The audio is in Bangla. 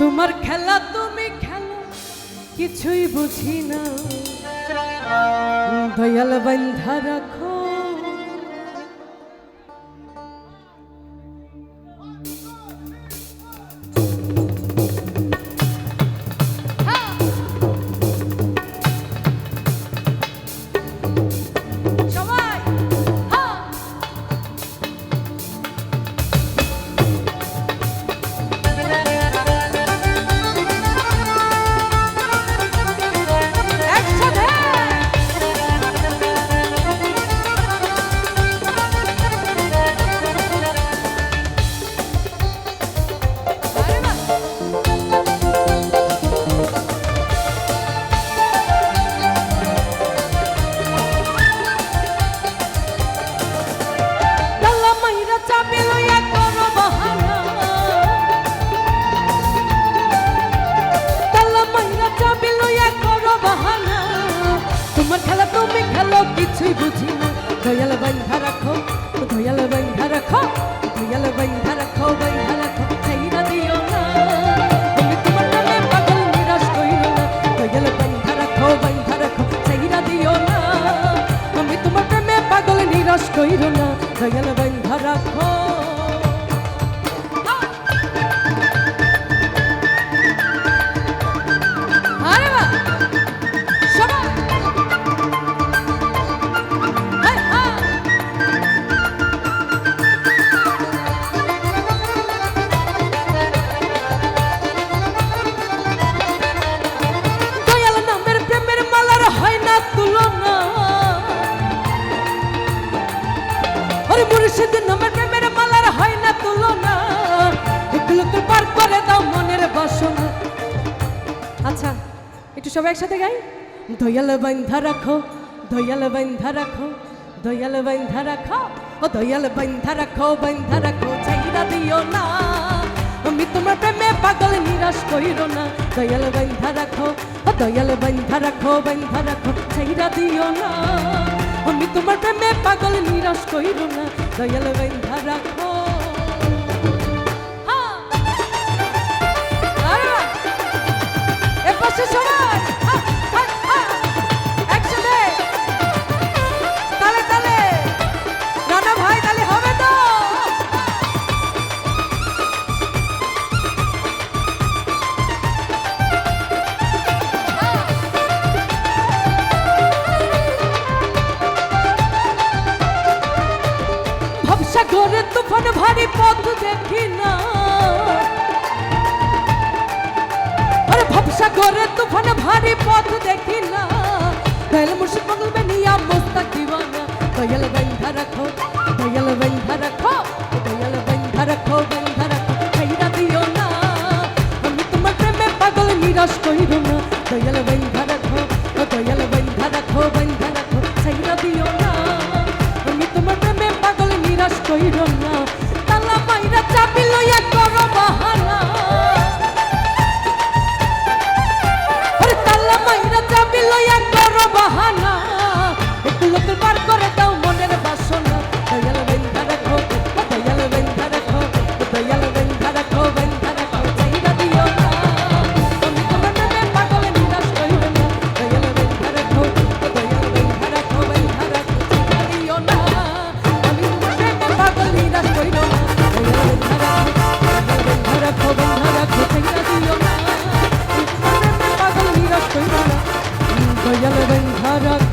তোমার খেলা তুমি খেলো কিছুই বুঝি না, দয়াল বান্ধা রাখো। কিছুই বুঝি না, দয়াল বান্ধা রাখো, দয়াল বান্ধা রাখো, দয়াল বান্ধা রাখো, বান্ধা রাখো, ছাইরা দিও না। আমি তোমার নামে পাগল নিরাশ কইরো না, দয়াল বান্ধা রাখো, বান্ধা রাখো, ছাইরা দিও না। আমি তোমার প্রেমে পাগল নিরাশ কইরো না, দয়াল বান্ধা রাখো। মুর্শিদ নামের প্রেমের মালার হয় না তুলনা, এগুলো তো পার করে দাও মনের বাসনা। আচ্ছা একটু সবাই একসাথে গাই। দয়াল বান্ধা রাখো, দয়াল বান্ধা রাখো, দয়াল বান্ধা রাখো, ও দয়াল বান্ধা রাখো, বান্ধা রাখো, ছাইরা দিও না। আমি তোমার প্রেমে পাগল নিরাশ কইরো না, দয়াল বান্ধা রাখো, ও দয়াল বান্ধা রাখো, বান্ধা রাখো, ছাইরা দিও না। আমি তোমার প্রেমে পাগল নিরাশ কইরো না, দয়াল বান্ধা রাখো। এ পাশে সবাই একসাথে তালে তালে, রানা ভাই তালে হবে তো। সাগরের তুফান ভারী পথ দেখি না, আরে ভবসাগরের তুফান ভারী পথ দেখি না। দয়াল মুর্শিদ পাগল বানিয়া মুস্তাক দিওয়ানা, দয়াল বান্ধা রাখো, দয়াল বান্ধা রাখো, দয়াল বান্ধা রাখো, বান্ধা রাখো, ছাইরা দিও না। আমি তোমার প্রেমে পাগল নিরাশ কইরো না, দয়াল বান্ধা রাখো, দয়াল বান্ধা রাখো, বান্ধা রাখো, ছাইরা দিও না। আমি তোমার প্রেমে পাগল নিরাশ কইরো না। তালা মাইরা চাবি লইয়া করো বাহানা, আরে তালা মাইরা চাবি লইয়া করো বাহানা, এগুলো তো পার করে দাও মনের বাসনা। দয়াল বান্ধা রাখো, দয়াল বান্ধা রাখো, দয়াল বান্ধা রাখো, বান্ধা রাখো, ছাইরা দিও না। আমি তোমার প্রেমে পাগল নিরাশ কইরো না, দয়াল বান্ধা রাখো, দয়াল বান্ধা রাখো, বান্ধা রাখো, ছাইরা দিও না। আমি তোমার প্রেমে পাগল নিরাশ কইরো না, দয়াল বান্ধা রাখো, বান্ধা রাখো, ছাইরা দিও না। আমি তোমার প্রেমে পাগল নিরাশ কইরো না, দয়াল বান্ধা রাখো।